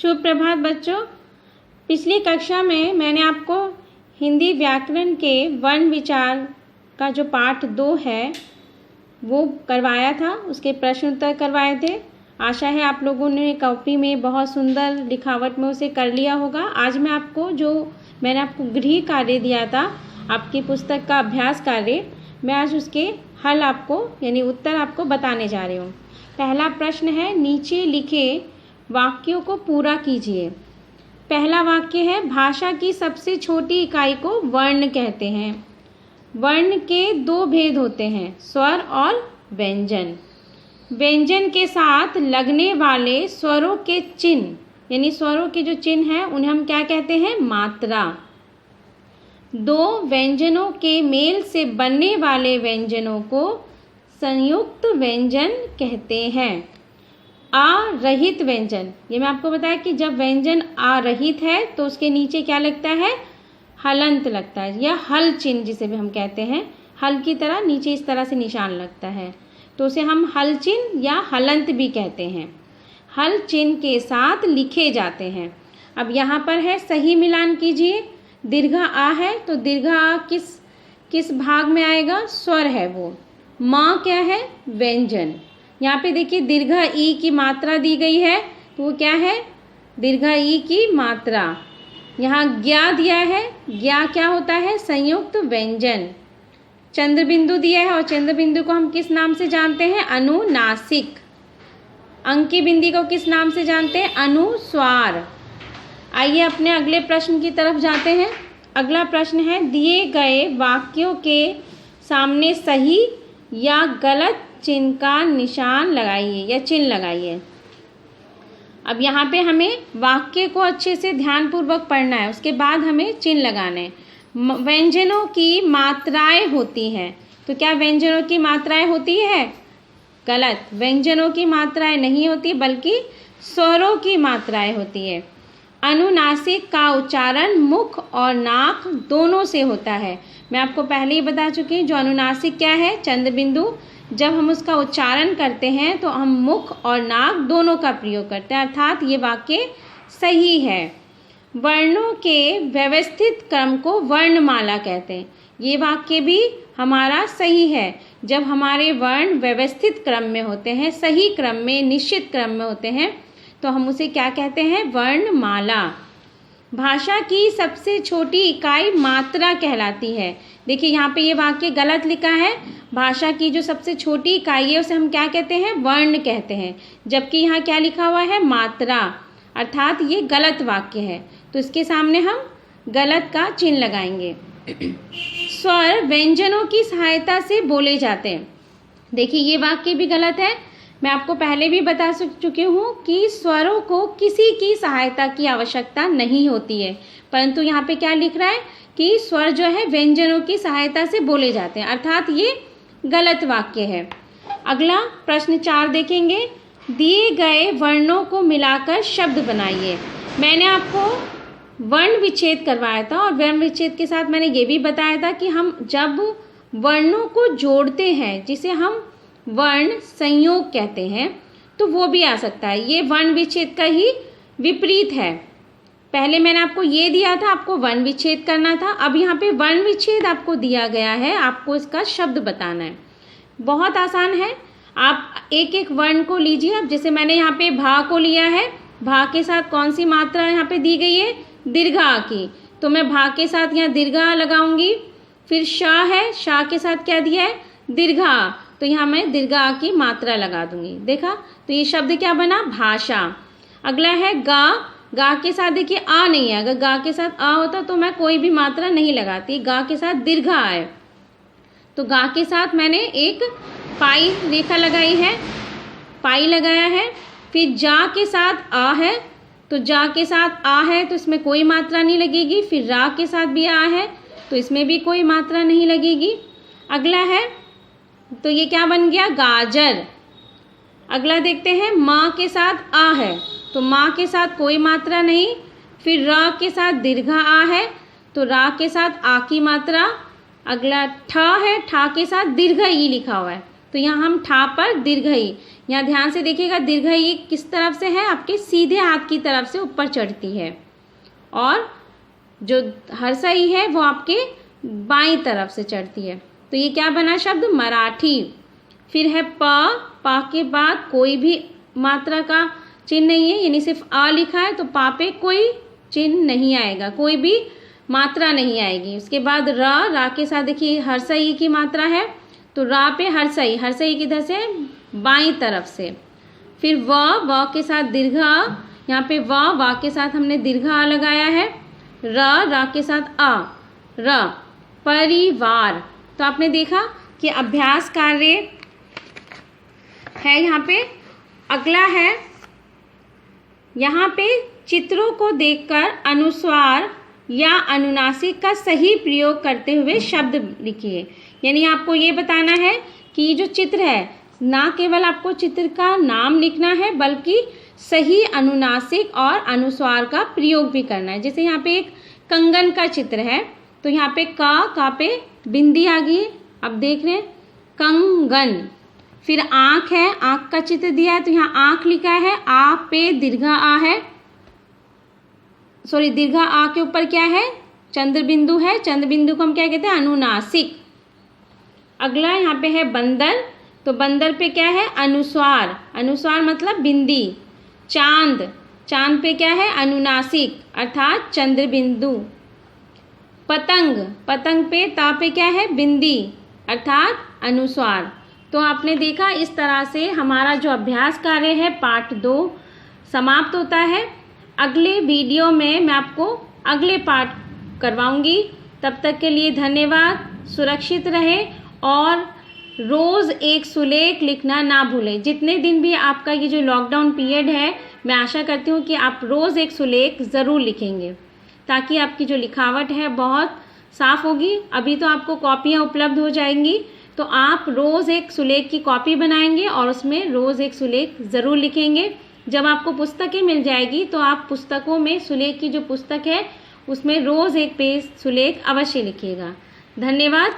शुभ प्रभात बच्चों। पिछली कक्षा में मैंने आपको हिंदी व्याकरण के वर्ण विचार का जो पाठ 2 है वो करवाया था, उसके प्रश्न उत्तर करवाए थे। आशा है आप लोगों ने कॉपी में बहुत सुंदर लिखावट में उसे कर लिया होगा। आज मैं आपको मैंने आपको गृह कार्य दिया था, आपकी पुस्तक का अभ्यास कार्य, मैं आज उसके हल आपको यानी उत्तर आपको बताने जा रही हूँ। पहला प्रश्न है, नीचे लिखे वाक्यों को पूरा कीजिए। पहला वाक्य है, भाषा की सबसे छोटी इकाई को वर्ण कहते हैं। वर्ण के 2 भेद होते हैं, स्वर और व्यंजन। व्यंजन के साथ लगने वाले स्वरों के चिन्ह यानी स्वरों के जो चिन्ह हैं उन्हें हम क्या कहते हैं? मात्रा। 2 व्यंजनों के मेल से बनने वाले व्यंजनों को संयुक्त व्यंजन कहते हैं। आ रहित व्यंजन, ये मैं आपको बताया कि जब व्यंजन आ रहित है तो उसके नीचे क्या लगता है? हलंत लगता है, या हल चिन्ह जिसे भी हम कहते हैं। हल की तरह नीचे इस तरह से निशान लगता है तो उसे हम हल चिन्ह या हलंत भी कहते हैं। हल चिन्ह के साथ लिखे जाते हैं। अब यहाँ पर है, सही मिलान कीजिए। दीर्घ आ है तो दीर्घ आ किस भाग में आएगा? स्वर है वो। माँ क्या है? व्यंजन। यहाँ पे देखिए दीर्घ ई की मात्रा दी गई है तो वो क्या है? दीर्घ ई की मात्रा। यहाँ ज्ञा दिया है, ज्ञा क्या होता है? संयुक्त व्यंजन। चंद्र बिंदु दिया है और चंद्र बिंदु को हम किस नाम से जानते हैं? अनुनासिक। अंकी बिंदी को किस नाम से जानते हैं? अनुस्वार। आइए अपने अगले प्रश्न की तरफ जाते हैं। अगला प्रश्न है, दिए गए वाक्यों के सामने सही या गलत चिन्ह का निशान लगाइए या चिन्ह लगाइए। अब यहाँ पे हमें वाक्य को अच्छे से ध्यानपूर्वक पढ़ना है, उसके बाद हमें चिन्ह लगाने हैं। व्यंजनों की मात्राएं होती हैं, तो क्या व्यंजनों की मात्राएं होती है? गलत, व्यंजनों की मात्राएं नहीं होती बल्कि स्वरों की मात्राएं होती है। अनुनासिक का उच्चारण मुख और नाक दोनों से होता है। मैं आपको पहले ही बता चुकी हूँ, जो अनुनासिक क्या है? चंद्र बिंदु। जब हम उसका उच्चारण करते हैं तो हम मुख और नाक दोनों का प्रयोग करते हैं, अर्थात ये वाक्य सही है। वर्णों के व्यवस्थित क्रम को वर्णमाला कहते हैं। ये वाक्य भी हमारा सही है। जब हमारे वर्ण व्यवस्थित क्रम में होते हैं, सही क्रम में, निश्चित क्रम में होते हैं, तो हम उसे क्या कहते हैं? वर्णमाला। भाषा की सबसे छोटी इकाई मात्रा कहलाती है। देखिए यहाँ पे ये वाक्य गलत लिखा है। भाषा की जो सबसे छोटी इकाई है उसे हम क्या कहते हैं? वर्ण कहते हैं, जबकि यहाँ क्या लिखा हुआ है? मात्रा, अर्थात ये गलत वाक्य है, तो इसके सामने हम गलत का चिन्ह लगाएंगे। स्वर व्यंजनों की सहायता से बोले जाते हैं। देखिए ये वाक्य भी गलत है। मैं आपको पहले भी बता चुकी हूँ कि स्वरों को किसी की सहायता की आवश्यकता नहीं होती है, परंतु यहाँ पे क्या लिख रहा है कि स्वर जो है व्यंजनों की सहायता से बोले जाते हैं, अर्थात ये गलत वाक्य है। अगला प्रश्न 4 देखेंगे, दिए गए वर्णों को मिलाकर शब्द बनाइए। मैंने आपको वर्ण विच्छेद करवाया था और वर्ण विच्छेद के साथ मैंने ये भी बताया था कि हम जब वर्णों को जोड़ते हैं, जिसे हम वर्ण संयोग कहते हैं, तो वो भी आ सकता है। ये वर्ण विच्छेद का ही विपरीत है। पहले मैंने आपको ये दिया था, आपको वर्ण विच्छेद करना था। अब यहाँ पे वर्ण विच्छेद आपको दिया गया है, आपको इसका शब्द बताना है। बहुत आसान है। आप एक एक वर्ण को लीजिए। अब जैसे मैंने यहाँ पे भा को लिया है, भा के साथ कौन सी मात्रा यहाँ पे दी गई है? दीर्घ आ की, तो मैं भा के साथ यहाँ दीर्घ आ लगाऊंगी। फिर शाह है, शाह के साथ क्या दिया है? दीर्घ आ, तो यहाँ मैं दीर्घ आ की मात्रा लगा दूंगी। देखा, तो ये शब्द क्या बना? भाषा। अगला है गा। गा के साथ देखिए आ नहीं है, अगर गा के साथ आ होता तो मैं कोई भी मात्रा नहीं लगाती। गा के साथ दीर्घ आ है, तो गा के साथ मैंने एक पाई रेखा लगाई है, पाई लगाया है। फिर जा के साथ आ है, तो जा के साथ आ है तो इसमें कोई मात्रा नहीं लगेगी। फिर रा के साथ भी आ है तो इसमें भी कोई मात्रा नहीं लगेगी। अगला है, तो ये क्या बन गया? गाजर। अगला देखते हैं, माँ के साथ आ है, तो माँ के साथ कोई मात्रा नहीं। फिर रा के साथ दीर्घ आ है, तो रा के साथ आ की मात्रा। अगला ठा है, ठा के साथ दीर्घ ई लिखा हुआ है, तो यहाँ हम ठा पर दीर्घई, यहाँ ध्यान से देखिएगा दीर्घई किस तरफ से है, आपके सीधे हाथ की तरफ से ऊपर चढ़ती है, और जो हर्षई है वो आपके बाईं तरफ से चढ़ती है। तो ये क्या बना शब्द? मराठी। फिर है पा के बाद कोई भी मात्रा का चिन्ह नहीं है, यानी सिर्फ अ लिखा है, तो पा पे कोई चिन्ह नहीं आएगा, कोई भी मात्रा नहीं आएगी। उसके बाद रा के साथ देखिए हर्षई की मात्रा है, तो रा पे हर्षई किधर से? बाईं तरफ से। फिर व के साथ दीर्घ अ, यहाँ पे व के साथ हमने दीर्घ अ लगाया है, रा के साथ अ, र, परिवार। तो आपने देखा कि अभ्यास कार्य है यहाँ पे। अगला है, यहाँ पे चित्रों को देखकर अनुस्वार या अनुनासिक का सही प्रयोग करते हुए शब्द लिखिए। यानी आपको ये बताना है कि ये जो चित्र है, ना केवल आपको चित्र का नाम लिखना है बल्कि सही अनुनासिक और अनुस्वार का प्रयोग भी करना है। जैसे यहाँ पे एक कंगन का चित्र है, तो यहाँ पे का पे बिंदी आ गई है, अब देख रहे हैं कंगन। फिर आँख है, आँख का चित्र दिया है, तो यहाँ आँख लिखा है, आ पे दीर्घ आ है, सॉरी दीर्घ आ के ऊपर क्या है? चंद्र बिंदु है, चंद्र बिंदु को हम क्या कहते हैं? अनुनासिक। अगला यहाँ पे है बंदर, तो बंदर पे क्या है? अनुस्वार, अनुस्वार मतलब बिंदी। चांद पे क्या है? अनुनासिक अर्थात चंद्र बिंदु। पतंग पे ता पे क्या है? बिंदी अर्थात अनुस्वार। तो आपने देखा इस तरह से हमारा जो अभ्यास कार्य है पाठ 2 समाप्त होता है। अगले वीडियो में मैं आपको अगले पाठ करवाऊंगी। तब तक के लिए धन्यवाद। सुरक्षित रहे और रोज़ एक सुलेख लिखना ना भूलें। जितने दिन भी आपका ये जो लॉकडाउन पीरियड है, मैं आशा करती हूँ कि आप रोज़ एक सुलेख ज़रूर लिखेंगे, ताकि आपकी जो लिखावट है बहुत साफ़ होगी। अभी तो आपको कॉपियाँ उपलब्ध हो जाएंगी, तो आप रोज़ एक सुलेख की कॉपी बनाएंगे और उसमें रोज़ एक सुलेख ज़रूर लिखेंगे। जब आपको पुस्तकें मिल जाएगी तो आप पुस्तकों में सुलेख की जो पुस्तक है उसमें रोज़ एक पेज सुलेख अवश्य लिखिएगा। धन्यवाद।